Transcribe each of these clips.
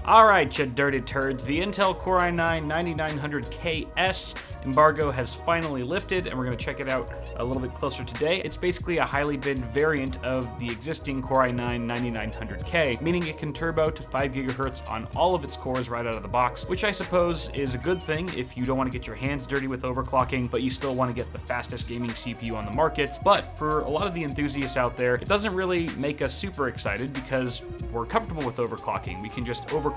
Alright, you dirty turds, the Intel Core i9-9900KS embargo has finally lifted, and we're going to check it out a little bit closer today. It's basically a highly binned variant of the existing Core i9-9900K, meaning it can turbo to 5 GHz on all of its cores right out of the box, which I suppose is a good thing if you don't want to get your hands dirty with overclocking, but you still want to get the fastest gaming CPU on the market. But for a lot of the enthusiasts out there, it doesn't really make us super excited because we're comfortable with overclocking. We can just overclock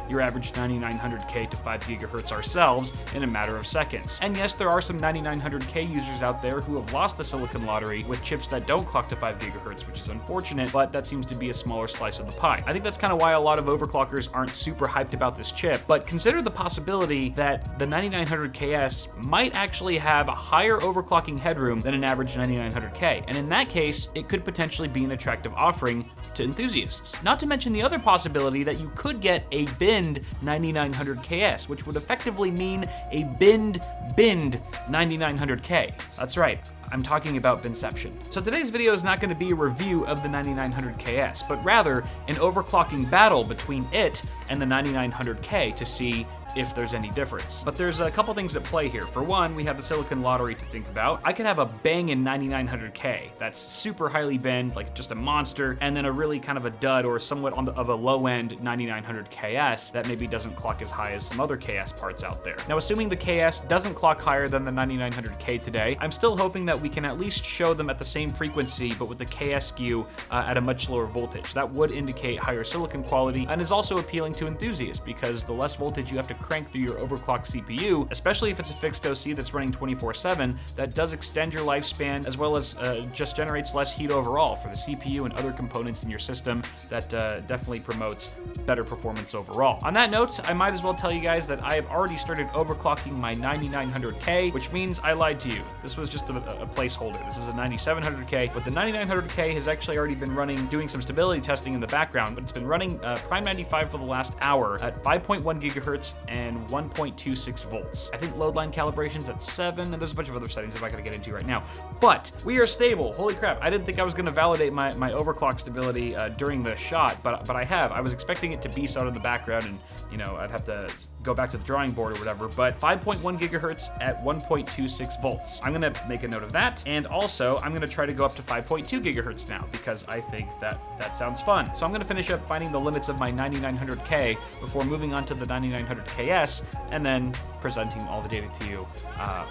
your average 9900K to 5 GHz ourselves in a matter of seconds. And yes, there are some 9900K users out there who have lost the silicon lottery with chips that don't clock to 5 GHz, which is unfortunate, but that seems to be a smaller slice of the pie. I think that's kind of why a lot of overclockers aren't super hyped about this chip, but consider the possibility that the 9900KS might actually have a higher overclocking headroom than an average 9900K, and in that case, it could potentially be an attractive offering to enthusiasts. Not to mention the other possibility that you could get a binned 9900KS, which would effectively mean a binned 9900K. That's right, I'm talking about binception. So today's video is not going to be a review of the 9900KS, but rather an overclocking battle between it and the 9900K to see if there's any difference. But there's a couple things at play here. For one, we have the silicon lottery to think about. I could have a bangin' 9900K that's super highly binned, like just a monster, and then a really kind of a dud or somewhat of a low-end 9900KS that maybe doesn't clock as high as some other KS parts out there. Now, assuming the KS doesn't clock higher than the 9900K today, I'm still hoping that we can at least show them at the same frequency, but with the KS SKU at a much lower voltage. That would indicate higher silicon quality and is also appealing to enthusiasts because the less voltage you have to crank through your overclocked CPU, especially if it's a fixed OC that's running 24/7, that does extend your lifespan as well as just generates less heat overall for the CPU and other components in your system. That definitely promotes better performance overall. On that note, I might as well tell you guys that I have already started overclocking my 9900K, which means I lied to you. This was just a placeholder. This is a 9700K, but the 9900K has actually already been doing some stability testing in the background, but it's been running Prime 95 for the last hour at 5.1 GHz and 1.26 volts. I think load line calibration's at 7, and there's a bunch of other settings I'm not gonna get into right now. But we are stable. Holy crap, I didn't think I was gonna validate my overclock stability during the shot, but I have. I was expecting it to beast out of the background and, you know, I'd have to go back to the drawing board or whatever, but 5.1 gigahertz at 1.26 volts. I'm gonna make a note of that, and also I'm gonna try to go up to 5.2 gigahertz now because I think that sounds fun. So I'm gonna finish up finding the limits of my 9900K before moving on to the 9900KS and then presenting all the data to you, I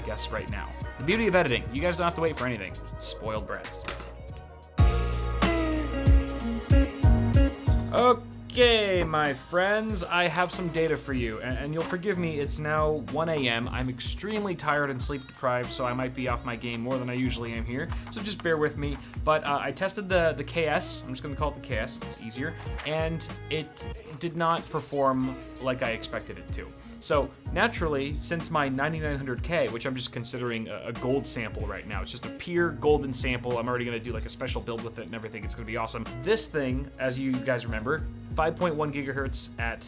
guess right now. The beauty of editing, you guys don't have to wait for anything. Spoiled brats. Okay, my friends, I have some data for you, and you'll forgive me, it's now 1 a.m. I'm extremely tired and sleep deprived, so I might be off my game more than I usually am here, so just bear with me. But I tested the KS, I'm just gonna call it the KS, it's easier, and it did not perform like I expected it to. So naturally, since my 9900K, which I'm just considering a gold sample right now, it's just a pure golden sample, I'm already gonna do like a special build with it and everything, it's gonna be awesome. This thing, as you guys remember, 5.1 gigahertz at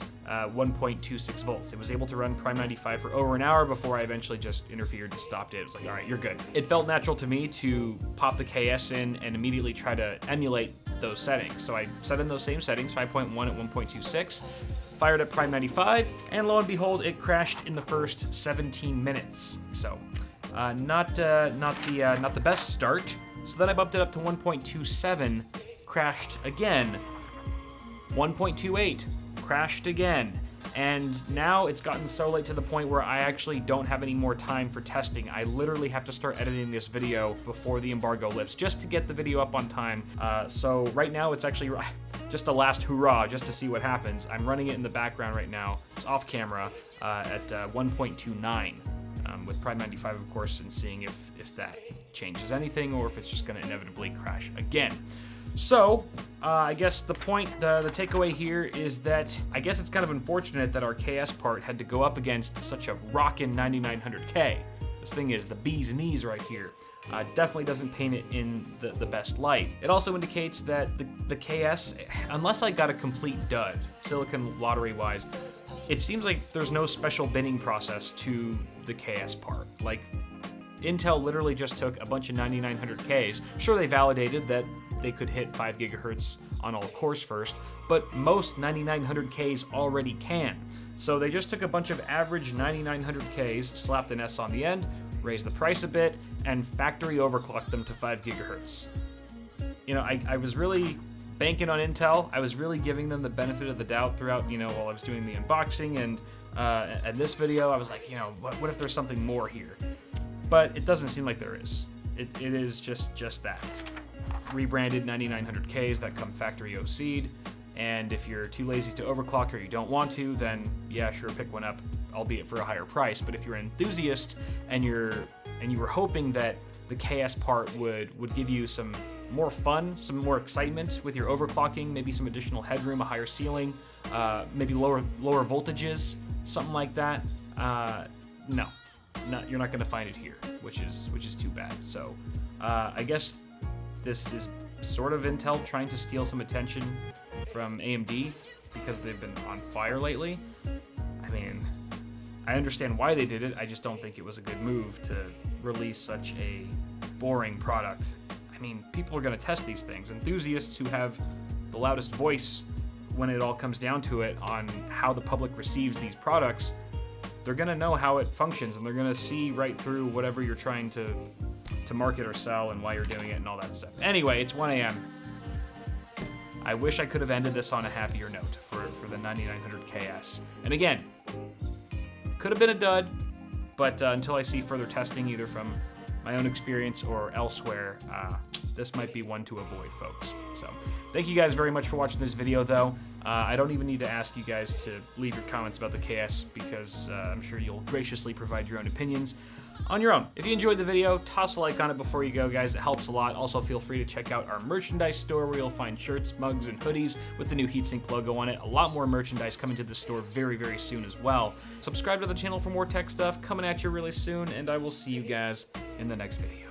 1.26 volts. It was able to run Prime 95 for over an hour before I eventually just interfered and stopped it. It was like, all right, you're good. It felt natural to me to pop the KS in and immediately try to emulate those settings. So I set in those same settings, 5.1 at 1.26, fired up Prime 95, and lo and behold, it crashed in the first 17 minutes. So not the best start. So then I bumped it up to 1.27, crashed again. 1.28, crashed again. And now it's gotten so late to the point where I actually don't have any more time for testing. I literally have to start editing this video before the embargo lifts just to get the video up on time. So right now it's actually just a last hurrah just to see what happens. I'm running it in the background right now. It's off camera at 1.29 with Prime 95, of course, and seeing if that changes anything or if it's just gonna inevitably crash again. So, I guess the point, the takeaway here is that I guess it's kind of unfortunate that our KS part had to go up against such a rockin' 9900K. This thing is the bee's knees right here. Definitely doesn't paint it in the best light. It also indicates that the KS, unless I got a complete dud, silicon lottery-wise, it seems like there's no special binning process to the KS part. Like, Intel literally just took a bunch of 9900Ks. Sure, they validated that they could hit 5 gigahertz on all cores first, but most 9900Ks already can. So they just took a bunch of average 9900Ks, slapped an S on the end, raised the price a bit, and factory overclocked them to 5 gigahertz. You know, I was really banking on Intel. I was really giving them the benefit of the doubt throughout, you know, while I was doing the unboxing and this video. I was like, you know, what if there's something more here? But it doesn't seem like there is. It is just that. Rebranded 9900Ks that come factory OC'd, and if you're too lazy to overclock or you don't want to, then yeah, sure, pick one up, albeit for a higher price. But if you're an enthusiast and you were hoping that the KS part would give you some more fun, some more excitement with your overclocking, maybe some additional headroom, a higher ceiling, maybe lower voltages, something like that, no, you're not going to find it here, which is too bad. So I guess this is sort of Intel trying to steal some attention from AMD because they've been on fire lately. I mean, I understand why they did it. I just don't think it was a good move to release such a boring product. I mean, people are going to test these things. Enthusiasts who have the loudest voice when it all comes down to it on how the public receives these products, they're going to know how it functions, and they're going to see right through whatever you're trying to market or sell and why you're doing it and all that stuff. Anyway, it's 1 a.m. I wish I could have ended this on a happier note for the 9900KS. And again, could have been a dud, but until I see further testing, either from my own experience or elsewhere, this might be one to avoid, folks. So thank you guys very much for watching this video, though. I don't even need to ask you guys to leave your comments about the KS because I'm sure you'll graciously provide your own opinions on your own. If you enjoyed the video, toss a like on it before you go, guys. It helps a lot. Also, feel free to check out our merchandise store where you'll find shirts, mugs, and hoodies with the new Heatsink logo on it. A lot more merchandise coming to the store very, very soon as well. Subscribe to the channel for more tech stuff coming at you really soon, and I will see you guys in the next video.